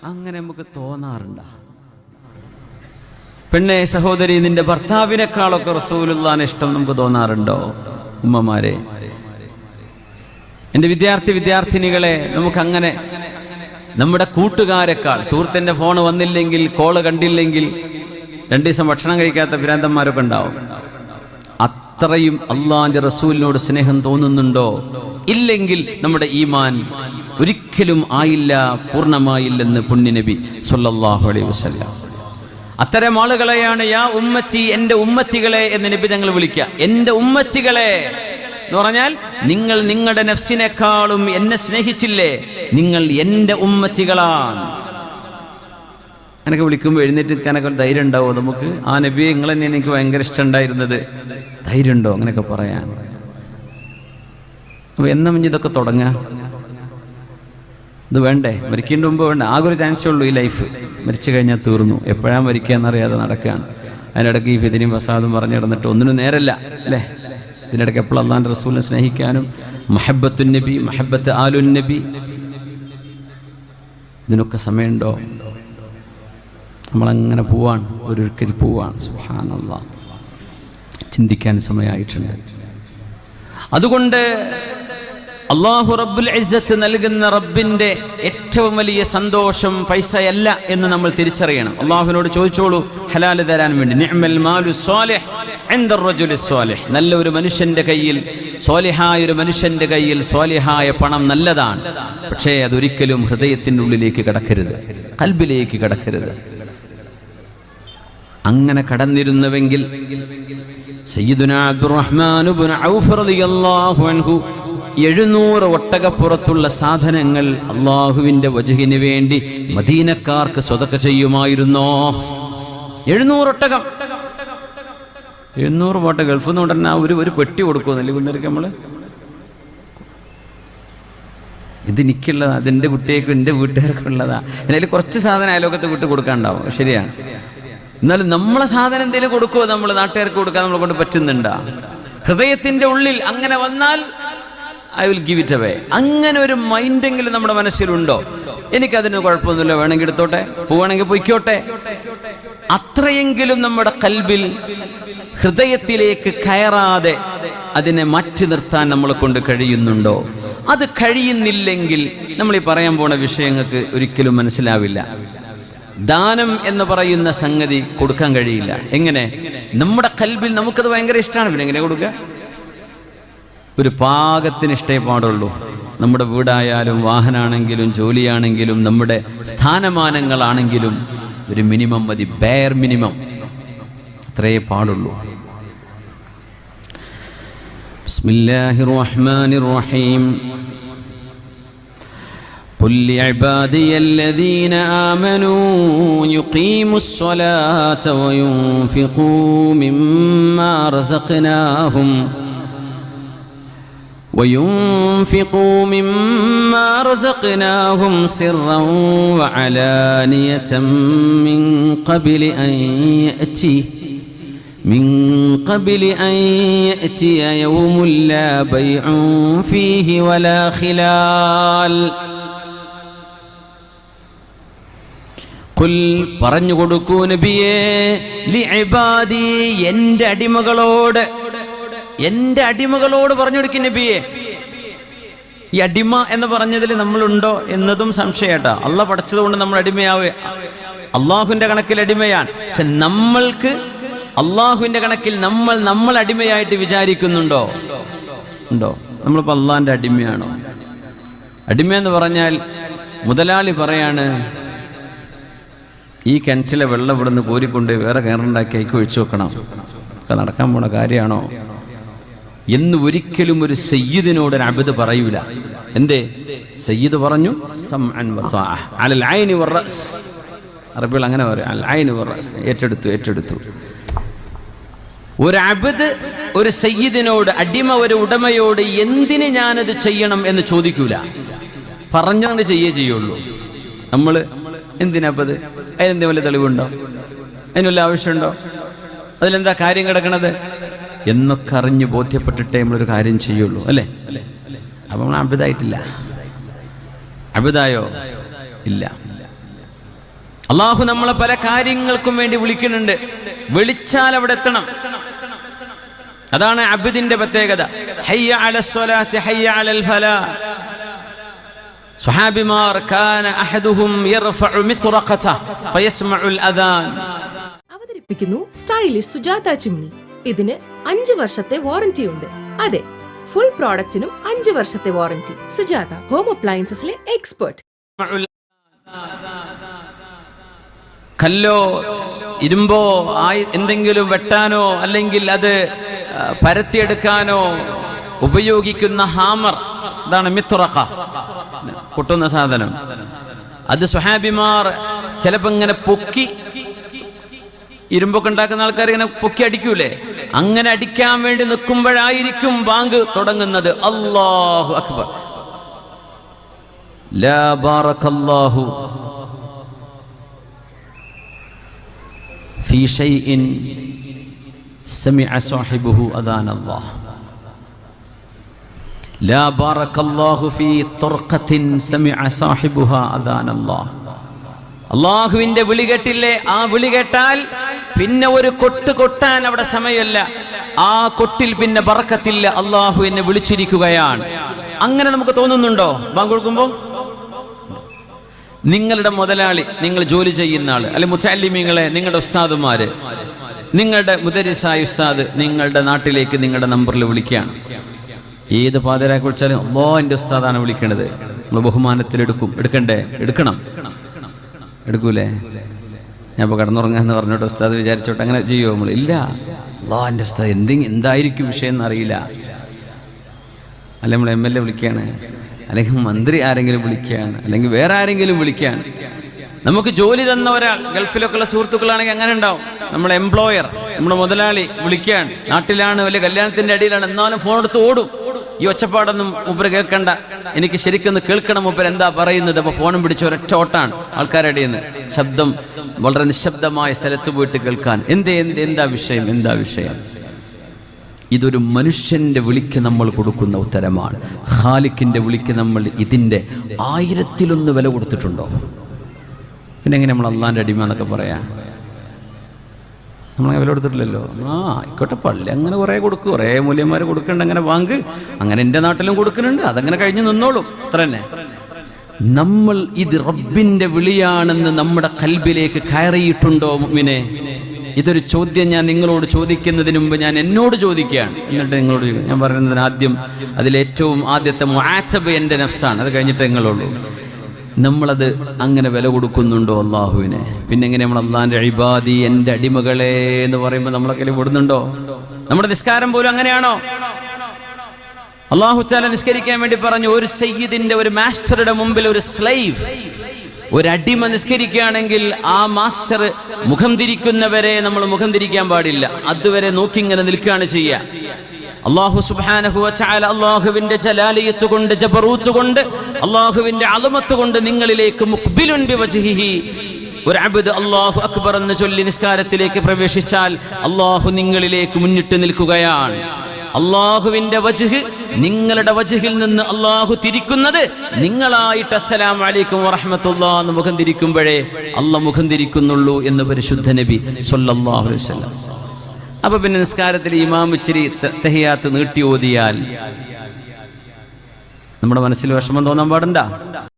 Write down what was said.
അങ്ങനെ നമുക്ക് തോന്നാറുണ്ടോ? പെണ്ണെ സഹോദരി, നിന്റെ ഭർത്താവിനേക്കാളൊക്കെ റസൂലുള്ളാഹിനെ ഇഷ്ടം നമുക്ക് തോന്നാറുണ്ടോ? ഉമ്മമാരെ, എൻ്റെ വിദ്യാർത്ഥിനികളെ, നമുക്കങ്ങനെ നമ്മുടെ കൂട്ടുകാരെക്കാൾ, സുഹൃത്തിൻ്റെ ഫോൺ വന്നില്ലെങ്കിൽ, കോള് കണ്ടില്ലെങ്കിൽ 2 ദിവസം ഭക്ഷണം കഴിക്കാത്ത ഭ്രാന്തന്മാരൊക്കെ ഉണ്ടാവും. അത്രയും അള്ളാഹിന്റെ റസൂലിനോട് സ്നേഹം തോന്നുന്നുണ്ടോ? ഇല്ലെങ്കിൽ നമ്മുടെ ഈമാൻ ഒരിക്കലും ആയില്ല, പൂർണ്ണമായില്ലെന്ന് പുണ്യനബി സ്വല്ലല്ലാഹു അലൈഹി വസല്ലം. അത്തരം ആളുകളെയാണ് യാ ഉമ്മത്തി, എൻ്റെ ഉമ്മത്തികളെ എന്ന് നബി ഞങ്ങൾ വിളിക്കുക. എൻ്റെ ഉമ്മത്തികളെ എന്ന് പറഞ്ഞാൽ നിങ്ങൾ നിങ്ങളുടെ നഫ്സിനേക്കാളും എന്നെ സ്നേഹിച്ചില്ലേ, നിങ്ങൾ എൻ്റെ ഉമ്മത്തികളാണ്. അങ്ങനെയൊക്കെ വിളിക്കുമ്പോൾ എഴുന്നേറ്റ് നിൽക്കാനൊക്കെ ധൈര്യം ഉണ്ടാവോ നമുക്ക്? ആ നബിയെ, നിങ്ങൾ തന്നെ എനിക്ക് ഭയങ്കര ഇഷ്ടമുണ്ടായിരുന്നത്, ധൈര്യമുണ്ടോ അങ്ങനെയൊക്കെ പറയാൻ? അപ്പോൾ എന്നാ ഇതൊക്കെ തുടങ്ങുക? ഇത് വേണ്ടേ? മരിക്കേണ്ട മുമ്പ് വേണ്ട. ആകെ ഒരു ചാൻസേ ഉള്ളൂ ഈ ലൈഫ്. മരിച്ചു കഴിഞ്ഞാൽ തീർന്നു. എപ്പോഴാണ് മരിക്കുക എന്നറിയാതെ നടക്കുകയാണ്. അതിനിടയ്ക്ക് ഈ ഫിദിനും ഫസാദും പറഞ്ഞു കിടന്നിട്ട് ഒന്നിനും നേരല്ല അല്ലേ? ഇതിനിടയ്ക്ക് എപ്പോഴും അള്ളാഹിൻ്റെ റസൂലിനെ സ്നേഹിക്കാനും മഹബ്ബത്തുൻ നബി, മഹബ്ബത്ത് ആലുൻ നബി, ഇതിനൊക്കെ സമയമുണ്ടോ? നമ്മളങ്ങനെ പോവാണ്, ഒരിക്കൽ പോവാണ്. സുബ്ഹാനല്ലാഹ്, ചിന്തിക്കാൻ സമയമായിട്ടുണ്ട്. അതുകൊണ്ട് അല്ലാഹു റബ്ബുൽ ഇസ്സത്ത് നൽകുന്ന റബ്ബിൻ്റെ ഏറ്റവും വലിയ സന്തോഷം പൈസയല്ല എന്ന് നമ്മൾ തിരിച്ചറിയണം. അള്ളാഹുവിനോട് ചോദിച്ചോളൂ ഹലാൽ തരാൻ വേണ്ടി. നിഅ്മൽ മാലു സ്വാലിഹ് ഇൻദ റജുലി സ്വാലിഹ്, നല്ല ഒരു മനുഷ്യന്റെ കയ്യിൽ, സ്വാലിഹായ ഒരു മനുഷ്യന്റെ കയ്യിൽ സ്വാലിഹായ പണം നല്ലതാണ്. പക്ഷേ അതൊരിക്കലും ഹൃദയത്തിൻ്റെ ഉള്ളിലേക്ക് കടക്കരുത്, ഖൽബിലേക്ക് കടക്കരുത്. അങ്ങനെ കടന്നിരുന്നുവെങ്കിൽ സയ്യിദുനാ അബ്ദുറഹ്മാൻ ഇബ്നു ഔഫ് റളിയല്ലാഹു അൻഹു 700 ഒട്ടകപ്പുറത്തുള്ള സാധനങ്ങൾ അള്ളാഹുവിൻ്റെ വജ്ഹിന് വേണ്ടി മദീനക്കാർക്ക് സ്വതക്ക ചെയ്യുമായിരുന്നോ? 700 ഒട്ടകം. 700 പോട്ടെ, ഗൾഫിൽ നിന്ന് ഉടനെ ഒരു പെട്ടി കൊടുക്കുമെന്നല്ലേ കുന്നേരക്ക് നമ്മൾ? ഇത് എനിക്കുള്ളതാ, അതെൻ്റെ കുട്ടിയേക്കും എൻ്റെ വീട്ടുകാർക്കും ഉള്ളതാ. അതിൽ കുറച്ച് സാധനം അയലോകത്ത് വിട്ട് കൊടുക്കാനുണ്ടാവും, ശരിയാണ്. എന്നാലും നമ്മളെ സാധനം എന്തെങ്കിലും കൊടുക്കുമോ? നമ്മൾ നാട്ടുകാർക്ക് കൊടുക്കാൻ നമ്മളെ കൊണ്ട് പറ്റുന്നുണ്ടോ? ഹൃദയത്തിൻ്റെ ഉള്ളിൽ അങ്ങനെ വന്നാൽ I will give it away. അങ്ങനെ ഒരു മൈൻഡെങ്കിലും നമ്മുടെ മനസ്സിലുണ്ടോ? എനിക്കതിന് കുഴപ്പമൊന്നുമില്ല, വേണമെങ്കിൽ എടുത്തോട്ടെ, പോവുകയാണെങ്കിൽ പൊയ്ക്കോട്ടെ. അത്രയെങ്കിലും നമ്മുടെ കൽബിൽ, ഹൃദയത്തിലേക്ക് കയറാതെ അതിനെ മാറ്റി നിർത്താൻ നമ്മളെ കൊണ്ട് കഴിയുന്നുണ്ടോ? അത് കഴിയുന്നില്ലെങ്കിൽ നമ്മൾ ഈ പറയാൻ പോണ വിഷയങ്ങൾക്ക് ഒരിക്കലും മനസ്സിലാവില്ല. ദാനം എന്ന് പറയുന്ന സംഗതി കൊടുക്കാൻ കഴിയില്ല. എങ്ങനെ? നമ്മുടെ കൽബിൽ നമുക്കത് ഭയങ്കര ഇഷ്ടമാണ്. പിന്നെ എങ്ങനെ കൊടുക്കുക? ഒരു പാകത്തിന് ഇഷ്ടേ പാടുള്ളൂ. നമ്മുടെ വീടായാലും, വാഹനമാണെങ്കിലും, ജോലിയാണെങ്കിലും, നമ്മുടെ സ്ഥാനമാനങ്ങളാണെങ്കിലും ഒരു മിനിമം മതി, ബെയർ മിനിമം, അത്രയേ പാടുള്ളൂ. ബിസ്മില്ലാഹിർ റഹ്മാനിർ റഹീം. ഖുൽ ലിഇബാദിയല്ലദീന ആമനൂ യുഖീമുസ്സലാത വയുൻഫിഖൂ മിമ്മാ റസഖ്നാഹും وينفقوا مما رزقناهم سرا وعلانية من قبل أن يأتي يوم لا بيع فيه ولا خلال. ഖുൽ, പറഞ്ഞു കൊടുക്കൂ നബിയേ, ലിഇബാദി, എൻ്റെ അടിമകളോട്, എൻ്റെ അടിമകളോട് പറഞ്ഞു കൊടുക്കും നബിയെ. ഈ അടിമ എന്ന് പറഞ്ഞതിൽ നമ്മളുണ്ടോ എന്നതും സംശയട്ടാ. അള്ളാഹ് പഠിച്ചത് കൊണ്ട് നമ്മൾ അടിമയാവേ, അള്ളാഹുവിൻ്റെ കണക്കിൽ അടിമയാണ്. പക്ഷെ നമ്മൾക്ക് അള്ളാഹുവിൻ്റെ കണക്കിൽ നമ്മൾ അടിമയായിട്ട് വിചാരിക്കുന്നുണ്ടോ? ഉണ്ടോ? നമ്മളിപ്പോൾ അള്ളാഹിൻ്റെ അടിമയാണോ? അടിമയെന്ന് പറഞ്ഞാൽ മുതലാളി പറയാണ്, ഈ കിണറ്റിലെ വെള്ളം ഇവിടുന്ന് കോരിക്കൊണ്ട് വേറെ കിണറുണ്ടാക്കി അയക്ക് ഒഴിച്ചു വെക്കണം, ഒക്കെ നടക്കാൻ പോണ കാര്യമാണോ എന്ന് ഒരിക്കലും ഒരു സയ്യിദിനോട് ഒരു അബ്ദ് പറയൂല. എന്തേ? സയ്യിദ് പറഞ്ഞു സമഅൻ വതഅ അലൽ ഐനി വറസ്. അറബികൾ അങ്ങനെ പറയും, അൽ ഐനി വറസ്, ഏറ്റെടുത്തു. ഒരു അബ്ദ് ഒരു സയ്യിദിനോട്, അടിമ ഒരു ഉടമയോട് എന്തിന് ഞാനത് ചെയ്യണം എന്ന് ചോദിക്കൂല, പറഞ്ഞത് ചെയ്യുള്ളൂ. നമ്മൾ എന്തിനാപ്പത്? അതിനെന്തെങ്കിലും വല്ല തെളിവുണ്ടോ? അതിന് വല്ല ആവശ്യമുണ്ടോ? അതിലെന്താ കാര്യം കിടക്കണത് എന്നൊക്കെ അറിഞ്ഞ് ബോധ്യപ്പെട്ടിട്ടേ നമ്മളൊരു കാര്യം ചെയ്യുള്ളൂ, അല്ലേ? അപ്പം നമ്മൾ അബ്ദായിട്ടില്ല. അബ്ദായോ? ഇല്ല. അള്ളാഹു നമ്മളെ പല കാര്യങ്ങൾക്കും വേണ്ടി വിളിക്കുന്നുണ്ട്. വിളിച്ചാൽ അവിടെ എത്തണം. അതാണ് അബ്ദിന്റെ പ്രത്യേകത. ഹയ്യ അലസ് സ്വലാത്തി ഹയ്യ അലൽ ഫലാഹ്. സ്വഹാബിമാർ കാന അഹദുഹും യർഫഉ മിത്റഖതഹ ഫയസ്മഉൽ അദാൻ. അവതരിപ്പിക്കുന്നു സ്റ്റൈലിഷ് സുജാത ചിമ്നി. ഇതിന് 5 വർഷത്തെ വാറന്റി ഉണ്ട്. അതെ, ഫുൾ പ്രോഡക്റ്റിനും 5 വർഷത്തെ വാറന്റി. സുജാത ഹോം അപ്ലയൻസസിലെ എക്സ്പെർട്ട്. കല്ലോ ഇരുമ്പോ എന്തെങ്കിലും വെട്ടാനോ അല്ലെങ്കിൽ അത് പരത്തിയെടുക്കാനോ ഉപയോഗിക്കുന്ന ഹാമർ, അതാണ് മിത്റഖ, കൊട്ടുന്ന സാധനം. അത് സ്വഹാബിമാർ ചിലപ്പോ ഇങ്ങനെ പൊക്കി, ഇരുമ്പൊക്കെ ഉണ്ടാക്കുന്ന ആൾക്കാർ ഇങ്ങനെ പൊക്കി അടിക്കൂലേ, അങ്ങനെ അടിക്കാൻ വേണ്ടി നിൽക്കുമ്പോഴായിരിക്കും ബാങ്ക് തുടങ്ങുന്നത്. അല്ലാഹു അക്ബർ, ലാ ബാറകല്ലാഹു ഫീ ഷൈഇൻ സമിഅ സാഹിബുഹു അദാനല്ലാഹ്. ലാ ബാറകല്ലാഹു ഫീ തുർഖത്തിൻ സമിഅ സാഹിബുഹാ അദാനല്ലാഹ്. അല്ലാഹുവിന്റെ വിളി കേട്ടില്ലേ? ആ വിളി കേട്ടാൽ പിന്നെ ഒരു കൊട്ട് കൊട്ടാൻ അവിടെ സമയമല്ല. ആ കൊട്ടിൽ പിന്നെ ബറക്കത്തില്ല. അല്ലാഹു എന്നെ വിളിച്ചിരിക്കുകയാണ്. അങ്ങനെ നമുക്ക് തോന്നുന്നുണ്ടോ ബാങ്ക് കൊടുക്കുമ്പോൾ? നിങ്ങളുടെ മുതലാളി, നിങ്ങൾ ജോലി ചെയ്യുന്ന ആള്, അല്ലെങ്കിൽ മുത്തഅല്ലിമീങ്ങളെ, നിങ്ങളുടെ ഉസ്താദുമാര്, നിങ്ങളുടെ മുദരിസായ ഉസ്താദ് നിങ്ങളുടെ നാട്ടിലേക്ക് നിങ്ങളുടെ നമ്പറിൽ വിളിക്കുകയാണ്. ഏത് പാതിരാക്ക് വിളിച്ചാലും അല്ലാഹ് എൻ്റെ ഉസ്താദാണ് വിളിക്കണത്, നമ്മൾ ബഹുമാനത്തിൽ എടുക്കണം. എടുക്കൂലേ? ഞാൻ ഇപ്പോൾ കടന്നുറങ്ങാന്ന് പറഞ്ഞോട്ട് ഉസ്താദ് വിചാരിച്ചോട്ടെ അങ്ങനെ ചെയ്യുമോ നമ്മൾ? ഇല്ല. അല്ലാഹ് എൻ്റെ ഉസ്താദ് എന്തായിരിക്കും വിഷയം എന്നറിയില്ല. അല്ലെ നമ്മൾ MLA വിളിക്കുകയാണ്, അല്ലെങ്കിൽ മന്ത്രി ആരെങ്കിലും വിളിക്കുകയാണ്, അല്ലെങ്കിൽ വേറെ ആരെങ്കിലും വിളിക്കുകയാണ്. നമുക്ക് ജോലി തന്ന ഒരാൾ, ഗൾഫിലൊക്കെ ഉള്ള സുഹൃത്തുക്കളാണെങ്കിൽ അങ്ങനെ ഉണ്ടാവും. നമ്മുടെ എംപ്ലോയർ, നമ്മുടെ മുതലാളി വിളിക്കുകയാണ്, നാട്ടിലാണ്, വലിയ കല്യാണത്തിന്റെ അടിയിലാണ്, എന്നാലും ഫോൺ എടുത്ത് ഓടും. ഈ ഒച്ചപ്പാടൊന്നും മൂപ്പര് കേൾക്കണ്ട, എനിക്ക് ശരിക്കൊന്ന് കേൾക്കണം മൂപ്പര് എന്താ പറയുന്നത്. അപ്പൊ ഫോണും പിടിച്ച് ഒരൊറ്റ ഓട്ടാണ് ആൾക്കാരുടെ അടിയിൽ നിന്ന്. ശബ്ദം വളരെ നിശബ്ദമായ സ്ഥലത്ത് പോയിട്ട് കേൾക്കാൻ. എന്താ വിഷയം? ഇതൊരു മനുഷ്യന്റെ വിളിക്ക് നമ്മൾ കൊടുക്കുന്ന ഉത്തരമാണ്. ഖാലിഖിന്റെ വിളിക്ക് നമ്മൾ ഇതിന്റെ 1000-1 വില കൊടുത്തിട്ടുണ്ടോ? പിന്നെ എങ്ങനെ നമ്മൾ അള്ളാന്റെ അടിമ എന്നൊക്കെ പറയാ? നമ്മളങ്ങനെ വില കൊടുത്തിട്ടില്ലല്ലോ. ആയിക്കോട്ടെ, പള്ളി അങ്ങനെ കുറേ കൊടുക്കും, കുറേ മൂല്യന്മാർ കൊടുക്കുന്നുണ്ട്, അങ്ങനെ ബാങ്ക് അങ്ങനെ എൻ്റെ നാട്ടിലും കൊടുക്കുന്നുണ്ട്, അതങ്ങനെ കഴിഞ്ഞ് നിന്നോളും, അത്ര തന്നെ. നമ്മൾ ഇത് റബ്ബിന്റെ വിളിയാണെന്ന് നമ്മുടെ ഖൽബിലേക്ക് കയറിയിട്ടുണ്ടോ മുഅ്മിനേ? ഇതൊരു ചോദ്യം ഞാൻ നിങ്ങളോട് ചോദിക്കുന്നതിന് മുമ്പ് ഞാൻ എന്നോട് ചോദിക്കുകയാണ്, എന്നിട്ട് നിങ്ങളോട് ഞാൻ പറയുന്നതിന് ആദ്യം അതിലേറ്റവും ആദ്യത്തെ മുആതബ് എൻ്റെ നഫ്സാണ്, അത് കഴിഞ്ഞിട്ട് നിങ്ങളുള്ളൂ. നമ്മളത് അങ്ങനെ വില കൊടുക്കുന്നുണ്ടോ അള്ളാഹുവിനെ? പിന്നെ എങ്ങനെ നമ്മൾ അള്ളാഹിന്റെ ഇബാദി, എൻ്റെ അടിമകളെ എന്ന് പറയുമ്പോൾ നമ്മളൊക്കെ വിടുന്നുണ്ടോ? നമ്മുടെ നിസ്കാരം പോലും അങ്ങനെയാണോ? അല്ലാഹു തആല നിസ്കരിക്കാൻ വേണ്ടി പറഞ്ഞു, ഒരു സയ്യിദിന്റെ, ഒരു മാസ്റ്ററുടെ മുമ്പിൽ ഒരു സ്ലൈവ്, ഒരു അടിമ നിസ്കരിക്കുകയാണെങ്കിൽ ആ മാസ്റ്റർ മുഖം തിരിക്കുന്നവരെ നമ്മൾ മുഖം തിരിക്കാൻ പാടില്ല, അതുവരെ നോക്കി ഇങ്ങനെ നിൽക്കുകയാണ് ചെയ്യുക. അല്ലാഹു സുബ്ഹാനഹു വ തആല അല്ലാഹുവിന്റെ ജലാലിയത്ത് കൊണ്ട്, ജബറൂത്ത് കൊണ്ട്, അല്ലാഹുവിന്റെ അളമത്ത് കൊണ്ട് നിങ്ങളിലേക്ക് മുഖ്ബിലുൻ ബിവജ്ഹിഹി, ഒരു അബ്ദ് അല്ലാഹു അക്ബർ എന്ന് ചൊല്ലി നിസ്കാരത്തിലേക്ക് പ്രവേശിച്ചാൽ അല്ലാഹു നിങ്ങളിലേക്ക് മുന്നിട്ട് നിൽക്കുകയാണ്. അല്ലാഹുവിന്റെ വജ്ഹ്, നിങ്ങളുടെ വജ്ഹിൽ നിന്ന് അല്ലാഹു തിരിക്കുന്നത് നിങ്ങളായിട്ട് അസ്സലാമു അലൈക്കും വറഹ്മത്തുള്ളാഹി എന്ന് മുഖം തിരിക്കുമ്പോഴേ അല്ലാഹു മുഖം തിരിക്കുന്നുള്ളൂ എന്ന് പരിശുദ്ധ നബി സ്വല്ലല്ലാഹു അലൈഹി വസല്ലം. അപ്പൊ പിന്നെ നിസ്കാരത്തിൽ ഇമാം ഇച്ചിരി തഹിയാത്ത് നീട്ടി ഓതിയാൽ നമ്മുടെ മനസ്സിൽ വിഷമം തോന്നാൻ പാടുണ്ടോ?